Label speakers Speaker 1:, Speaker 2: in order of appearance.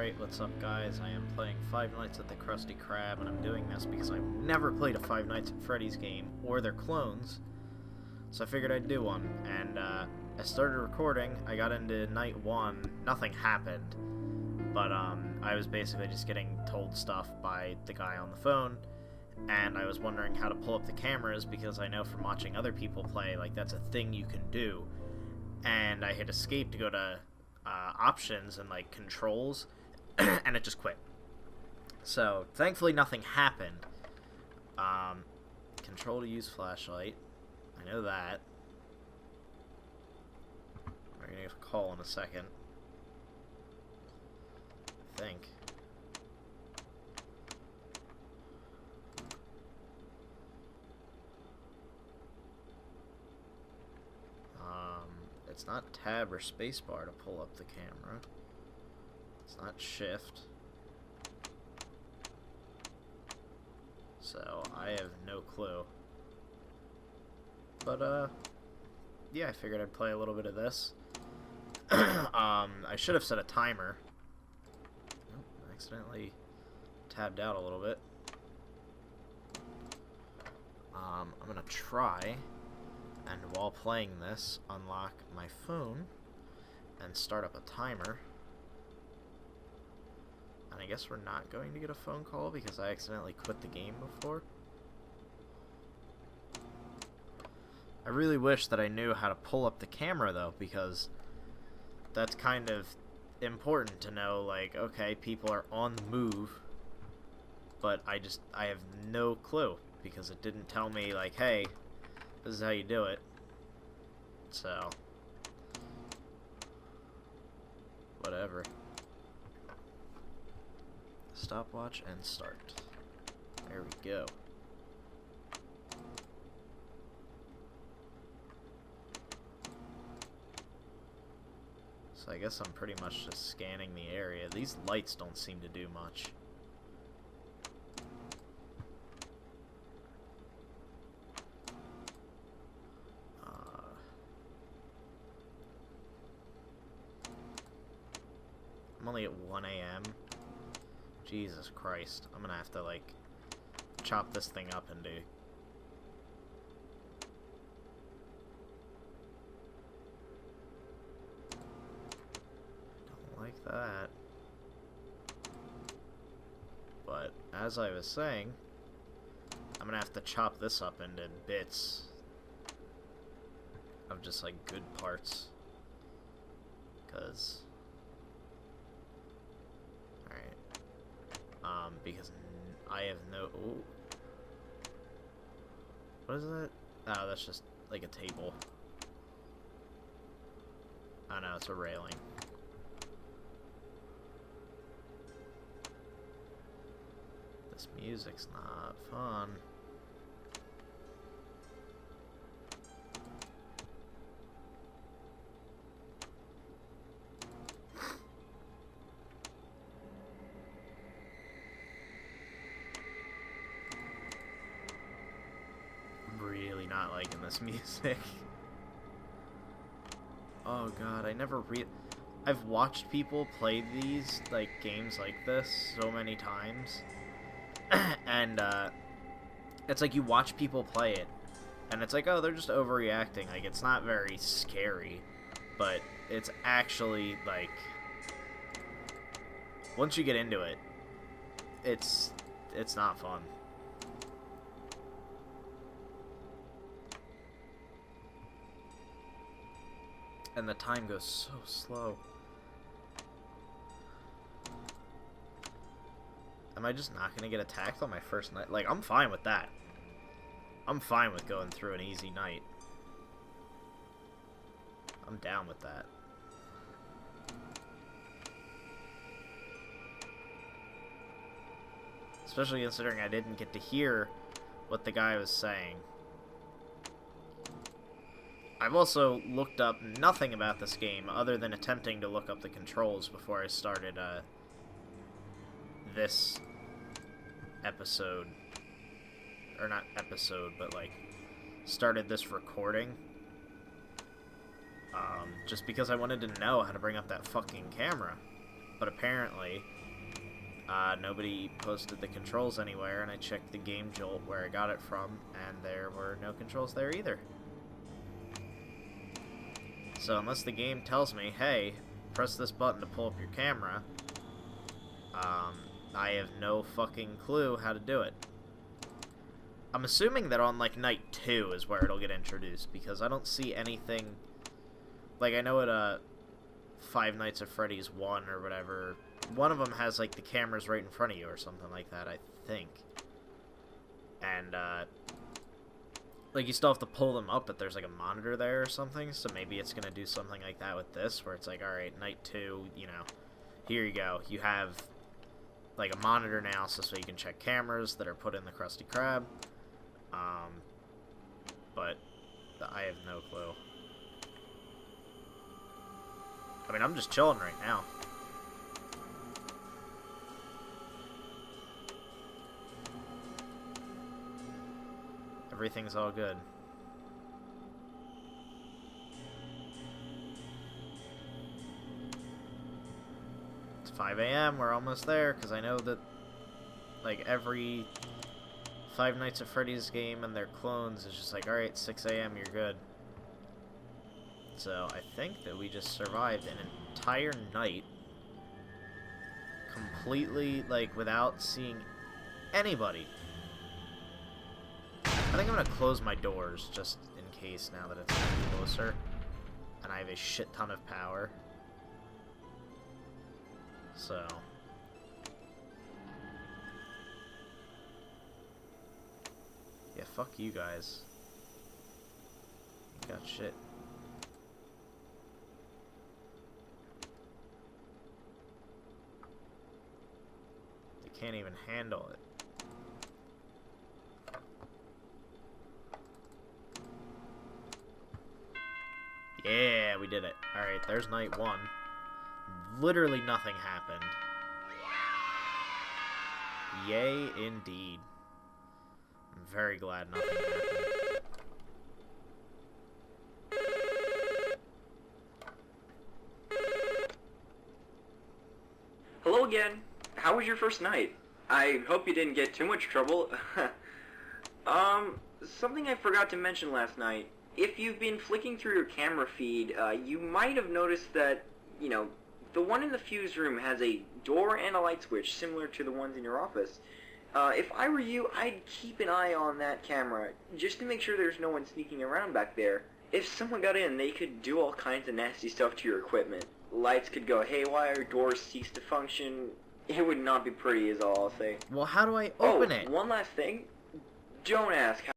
Speaker 1: Alright, what's up guys? I am playing Five Nights at the Krusty Krab, and I'm doing this because I've never played a Five Nights at Freddy's game, or their clones, so I figured I'd do one. And I started recording, I got into night 1, nothing happened, but I was basically just getting told stuff by the guy on the phone, and I was wondering how to pull up the cameras because I know from watching other people play, like, that's a thing you can do. And I hit escape to go to options and like controls, and it just quit. So thankfully nothing happened. Control to use flashlight, I know that. We're gonna get a call in a second, I think. It's not tab or spacebar to pull up the camera. It's not shift. So I have no clue. But yeah, I figured I'd play a little bit of this. I should have set a timer. Nope, I accidentally tabbed out a little bit. I'm gonna try, and while playing this, unlock my phone and start up a timer. And I guess we're not going to get a phone call because I accidentally quit the game before. I really wish that I knew how to pull up the camera though, because that's kind of important to know, like, okay, people are on the move, but I have no clue because it didn't tell me, like, hey, this is how you do it. So, whatever. Stopwatch and start. There we go. So I guess I'm pretty much just scanning the area. These lights don't seem to do much. I'm only at 1 a.m. Jesus Christ. I'm gonna have to, like, chop this thing up into... Don't like that. But, as I was saying, I'm gonna have to chop this up into bits of just, like, good parts. Because... because I have no... Ooh. What is that? Oh, that's just like a table. Oh no, it's a railing. This music's not fun. Really not liking this music. Oh god, I've watched people play these, like, games like this so many times. And, it's like you watch people play it, and it's like, oh, they're just overreacting. Like, it's not very scary, but it's actually, like, once you get into it, it's not fun. And the time goes so slow. Am I just not gonna get attacked on my first night? Like, I'm fine with that. I'm fine with going through an easy night. I'm down with that. Especially considering I didn't get to hear what the guy was saying. I've also looked up nothing about this game other than attempting to look up the controls before I started this episode. Or not episode, but like started this recording. Just because I wanted to know how to bring up that fucking camera. But apparently, nobody posted the controls anywhere, and I checked the Game Jolt where I got it from, and there were no controls there either. So unless the game tells me, hey, press this button to pull up your camera, I have no fucking clue how to do it. I'm assuming that on, like, night 2 is where it'll get introduced, because I don't see anything... Like, I know at, Five Nights at Freddy's 1 or whatever, one of them has, like, the cameras right in front of you or something like that, I think. And, like, you still have to pull them up, but there's, like, a monitor there or something, so maybe it's gonna do something like that with this, where it's like, alright, night 2, you know, here you go. You have, like, a monitor now, so you can check cameras that are put in the Krusty Krab. But I have no clue. I mean, I'm just chilling right now. Everything's all good. It's 5 a.m. We're almost there, because I know that, like, every Five Nights at Freddy's game and their clones is just like, alright, 6 a.m., you're good. So, I think that we just survived an entire night completely, like, without seeing anybody. I think I'm gonna close my doors, just in case, now that it's closer. And I have a shit ton of power. So... yeah, fuck you guys. You got shit. They can't even handle it. Yeah, we did it. Alright, there's night 1. Literally nothing happened. Yay, indeed. I'm very glad nothing happened.
Speaker 2: Hello again. How was your first night? I hope you didn't get too much trouble. Something I forgot to mention last night. If you've been flicking through your camera feed, you might have noticed that, you know, the one in the fuse room has a door and a light switch similar to the ones in your office. If I were you, I'd keep an eye on that camera, just to make sure there's no one sneaking around back there. If someone got in, they could do all kinds of nasty stuff to your equipment. Lights could go haywire, doors cease to function. It would not be pretty, is all I'll say.
Speaker 1: Well, how do I open it?
Speaker 2: One last thing. Don't ask how